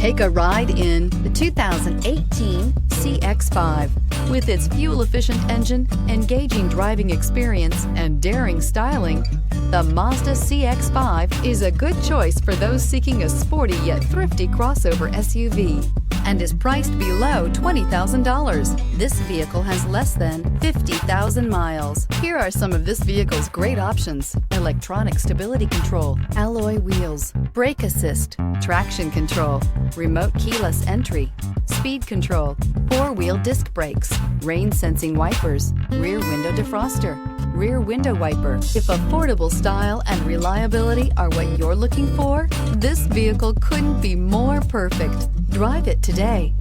Take a ride in the 2018 CX-5. With its fuel-efficient engine, engaging driving experience, and daring styling, the Mazda CX-5 is a good choice for those seeking a sporty yet thrifty crossover SUV and is priced below $20,000. This vehicle has less than 50,000 miles. Here are some of this vehicle's great options: electronic stability control, alloy wheels, brake assist, traction control, remote keyless entry, speed control, four-wheel disc brakes, rain sensing wipers, rear window defroster, rear window wiper. If affordable style and reliability are what you're looking for, this vehicle couldn't be more perfect. Drive it today.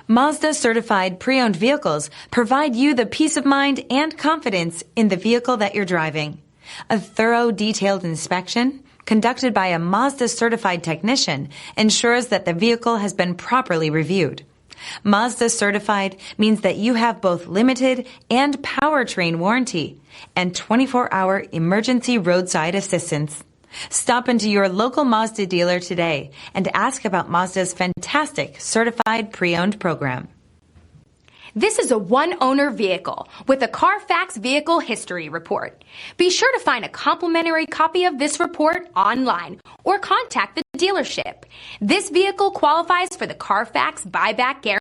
Mazda certified pre-owned vehicles provide you the peace of mind and confidence in the vehicle that you're driving. A thorough, detailed inspection conducted by a Mazda certified technician ensures that the vehicle has been properly reviewed. Mazda certified means that you have both limited and powertrain warranty and 24-hour emergency roadside assistance. Stop into your local Mazda dealer today and ask about Mazda's fantastic certified pre-owned program. This is a one-owner vehicle with a Carfax Vehicle History Report. Be sure to find a complimentary copy of this report online or contact the dealership. This vehicle qualifies for the Carfax Buyback Guarantee.